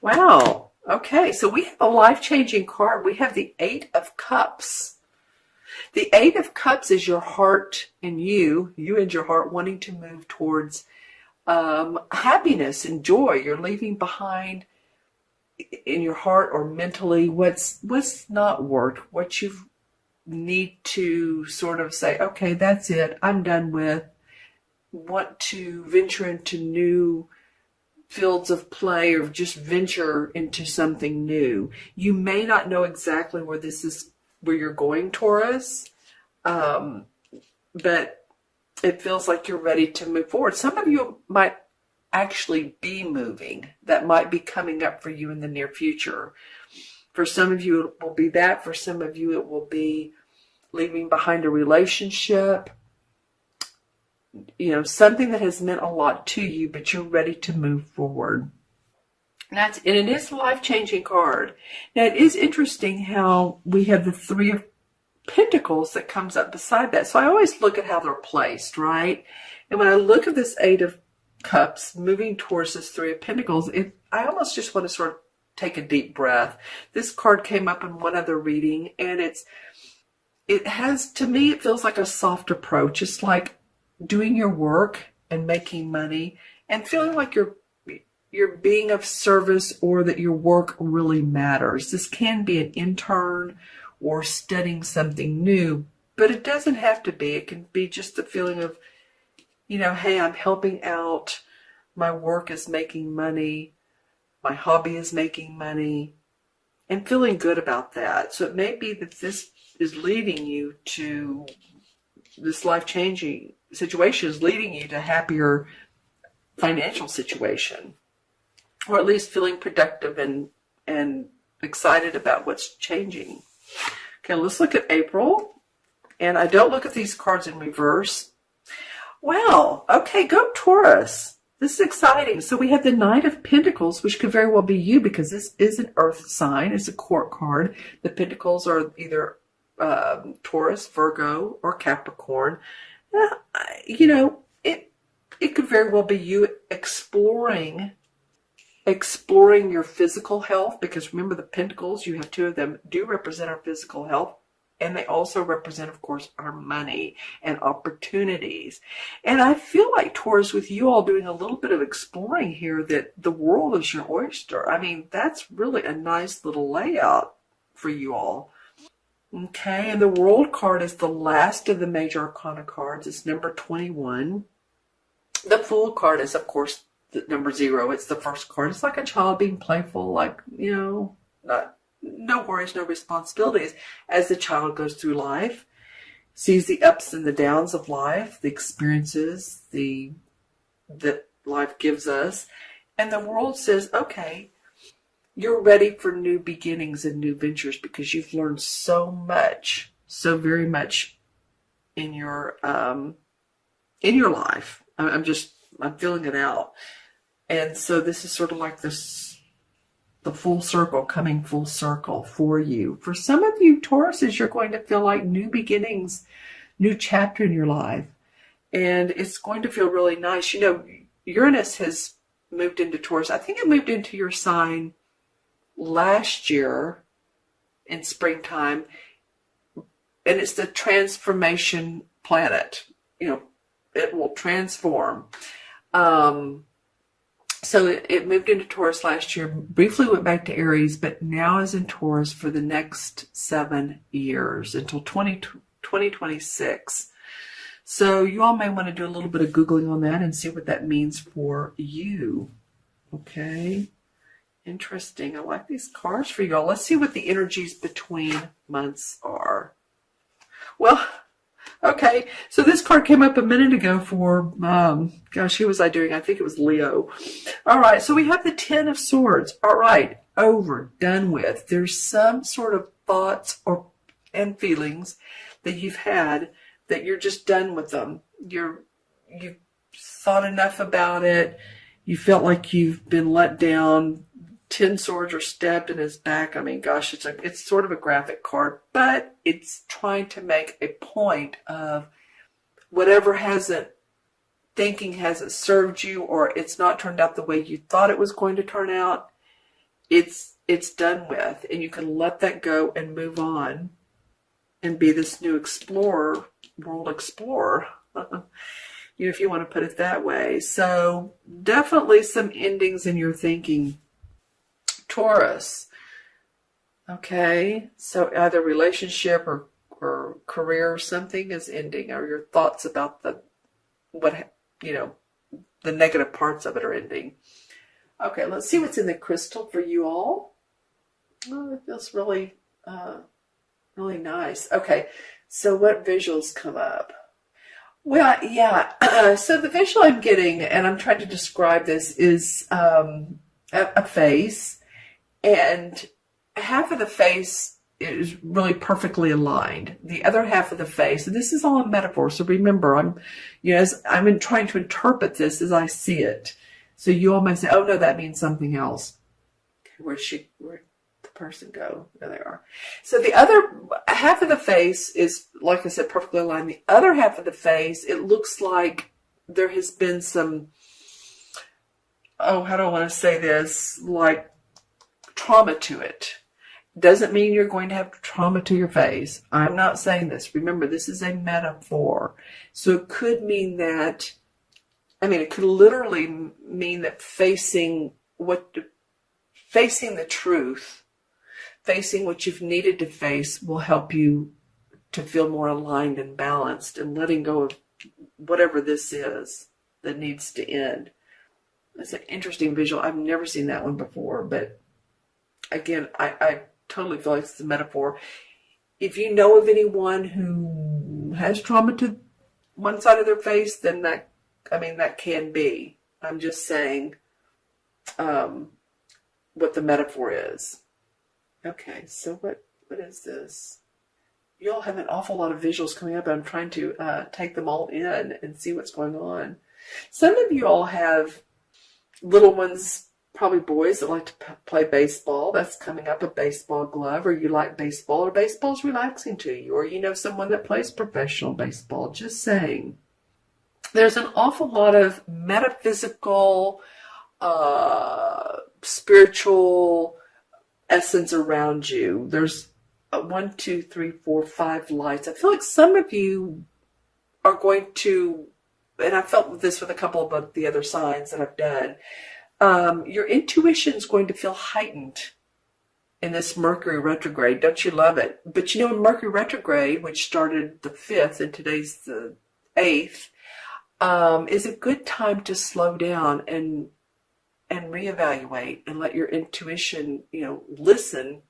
Wow. Okay, so we have a life-changing card. We have the Eight of Cups. The Eight of Cups is your heart and you and your heart wanting to move towards happiness and joy. You're leaving behind in your heart or mentally what's not worked, what you need to sort of say, okay, that's it, I'm done with. Want to venture into new fields of play or just venture into something new. You may not know exactly where you're going, Taurus, but it feels like you're ready to move forward. Some of you might actually be moving. That might be coming up for you in the near future. For some of you, it will be that. For some of you, it will be leaving behind a relationship, something that has meant a lot to you, but you're ready to move forward. And it is a life-changing card. Now, it is interesting how we have the Three of Pentacles that comes up beside that. So I always look at how they're placed, right? And when I look at this Eight of Cups moving towards this Three of Pentacles, I almost just want to sort of take a deep breath. This card came up in one other reading, and to me, it feels like a soft approach. It's like doing your work and making money and feeling like you're being of service or that your work really matters. This can be an intern or studying something new, but it doesn't have to be. It can be just the feeling of, hey, I'm helping out. My work is making money. My hobby is making money, and feeling good about that. So it may be that this is leading you to this life-changing situation is leading you to a happier financial situation, or at least feeling productive and excited about what's changing. Okay, let's look at April. And I don't look at these cards in reverse. Wow. Okay, go Taurus. This is exciting. So we have the Knight of Pentacles, which could very well be you because this is an earth sign. It's a court card. The Pentacles are either Taurus, Virgo, or Capricorn. It could very well be you exploring your physical health, because remember the Pentacles, you have two of them, do represent our physical health, and they also represent, of course, our money and opportunities. And I feel like, Taurus, with you all doing a little bit of exploring here, that the world is your oyster. I mean, that's really a nice little layout for you all. Okay, and the World card is the last of the major arcana cards. It's number 21. The Fool card is, of course, the number 0. It's the first card. It's like a child being playful, like, no worries, no responsibilities. As the child goes through life, sees the ups and the downs of life, the experiences that life gives us. And the World says, okay, you're ready for new beginnings and new ventures because you've learned so much, so very much in your life. I'm feeling it out. And so this is sort of like the full circle, coming full circle for you. For some of you Tauruses, you're going to feel like new beginnings, new chapter in your life. And it's going to feel really nice. Uranus has moved into Taurus. I think it moved into your sign last year in springtime, and it's the transformation planet. It will transform. So it moved into Taurus last year, briefly went back to Aries, but now is in Taurus for the next 7 years until 2026. So you all may want to do a little bit of Googling on that and see what that means for you. Okay. Interesting. I like these cards for y'all. Let's see what the energies between months are. Well, okay. So this card came up a minute ago for, who was I doing? I think it was Leo. All right. So we have the 10 of Swords. All right. Over. Done with. There's some sort of thoughts and feelings that you've had that you're just done with them. You've thought enough about it. You felt like you've been let down. 10 swords are stabbed in his back. I mean, gosh, it's sort of a graphic card, but it's trying to make a point of whatever thinking hasn't served you, or it's not turned out the way you thought it was going to turn out. it's done with, and you can let that go and move on and be this new explorer, world explorer. If you want to put it that way. So definitely some endings in your thinking, Taurus. Okay, so either relationship or career or something is ending, or your thoughts about the negative parts of it are ending. Okay, let's see what's in the crystal for you all. Oh, it feels really, really nice. Okay, so what visuals come up? Well, yeah. So the visual I'm getting, and I'm trying to describe this, is a face, and half of the face is really perfectly aligned. The other half of the face, and this is all a metaphor. So remember, I'm trying to interpret this as I see it. So you all might say, "Oh no, that means something else." Where'd the person go? There they are. So the other half of the face is, like I said, perfectly aligned. The other half of the face, it looks like there has been some, how do I want to say this? Like trauma to it. Doesn't mean you're going to have trauma to your face. I'm not saying this. Remember, this is a metaphor. So it could mean that, it could literally mean that facing the truth, facing what you've needed to face will help you to feel more aligned and balanced, and letting go of whatever this is that needs to end. That's an interesting visual. I've never seen that one before, but again, I totally feel like it's a metaphor. If you know of anyone who has trauma to one side of their face, then that can be. I'm just saying what the metaphor is. Okay, so what is this? You all have an awful lot of visuals coming up. I'm trying to take them all in and see what's going on. Some of you all have little ones, probably boys, that like to play baseball. That's coming up, a baseball glove, or you like baseball, or baseball's relaxing to you, or you know someone that plays professional baseball. Just saying. There's an awful lot of metaphysical, spiritual essence around you. There's 1, 2, 3, 4, 5 lights. I feel like some of you are going to, and I felt this with a couple of the other signs that I've done, your intuition is going to feel heightened in this Mercury retrograde. Don't you love it? But in Mercury retrograde, which started the 5th and today's the 8th, is a good time to slow down and reevaluate and let your intuition, listen.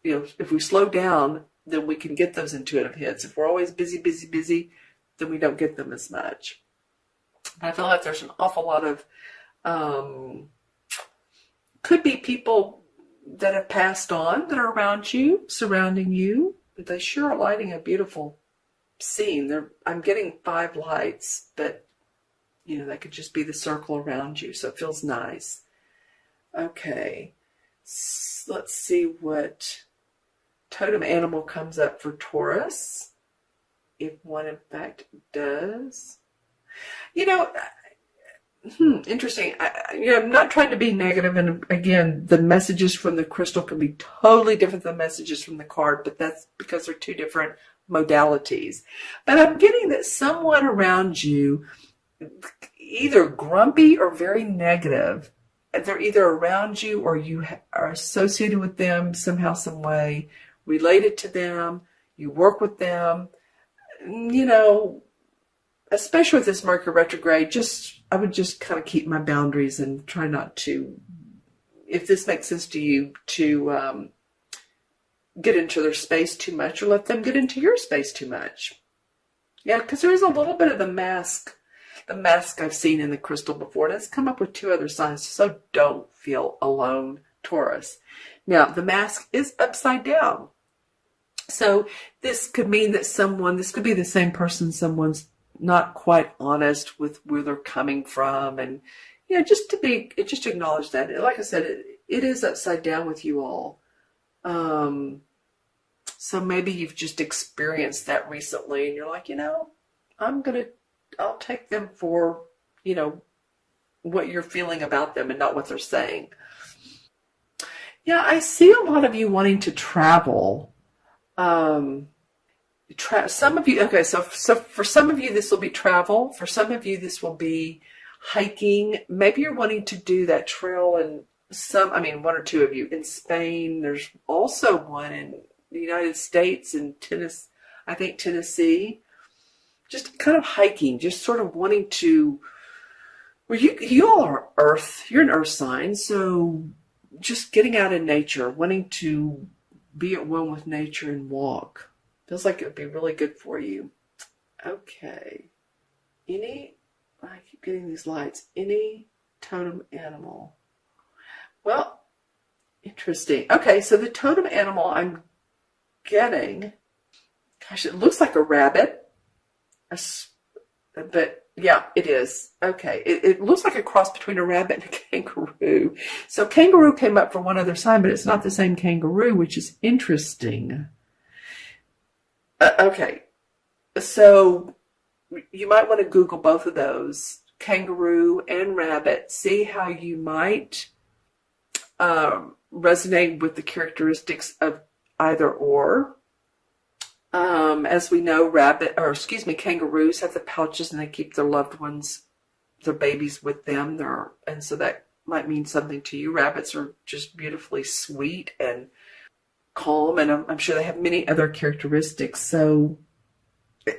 If we slow down, then we can get those intuitive hits. If we're always busy, then we don't get them as much. I feel like there's an awful lot of, could be people that have passed on that are around you, surrounding you. But they sure are lighting a beautiful scene. I'm getting 5 lights, but that could just be the circle around you, so it feels nice. Okay, let's see what totem animal comes up for Taurus, if one in fact does. Interesting. I'm not trying to be negative, and again, the messages from the crystal can be totally different than the messages from the card, but that's because they're 2 different modalities. But I'm getting that someone around you, either grumpy or very negative, they're either around you or you are associated with them somehow, some way, related to them, you work with them, especially with this Mercury retrograde, I would just kind of keep my boundaries and try not to, if this makes sense to you, to get into their space too much, or let them get into your space too much. Yeah, because there is a little bit of the mask I've seen in the crystal before, and it's come up with 2 other signs, so don't feel alone, Taurus. Now, the mask is upside down. So this could mean that this could be the same person, someone's not quite honest with where they're coming from, and just acknowledge that. Like I said, it is upside down with you all. So maybe you've just experienced that recently, and you're like, I'll take them for, what you're feeling about them and not what they're saying. Yeah, I see a lot of you wanting to travel. Some of you, okay, so for some of you this will be travel. For some of you this will be hiking. Maybe you're wanting to do that trail in one or two of you in Spain. There's also one in the United States in Tennessee, I think Tennessee. Just kind of hiking, just sort of wanting to. Well, you all are Earth. You're an Earth sign, so just getting out in nature, wanting to be at one with nature and walk. Feels like it would be really good for you. Okay. I keep getting these lights. Any totem animal. Well, interesting. Okay, so the totem animal I'm getting, gosh, it looks like a rabbit. But yeah, it is. Okay, it looks like a cross between a rabbit and a kangaroo. So kangaroo came up for one other sign, but it's not the same kangaroo, which is interesting. Okay, so you might want to Google both of those, kangaroo and rabbit. See how you might resonate with the characteristics of either or. As we know, kangaroos have the pouches and they keep their loved ones, their babies with them. And so that might mean something to you. Rabbits are just beautifully sweet and calm, and I'm sure they have many other characteristics. So,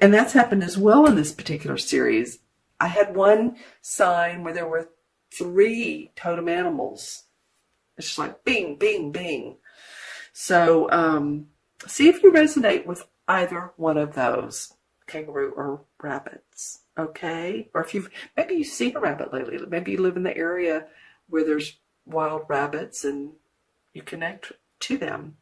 and that's happened as well in this particular series. I had one sign where there were 3 totem animals. It's just like bing, bing, bing. So, see if you resonate with either one of those, kangaroo or rabbits, okay? Or if maybe you've seen a rabbit lately. Maybe you live in the area where there's wild rabbits and you connect to them.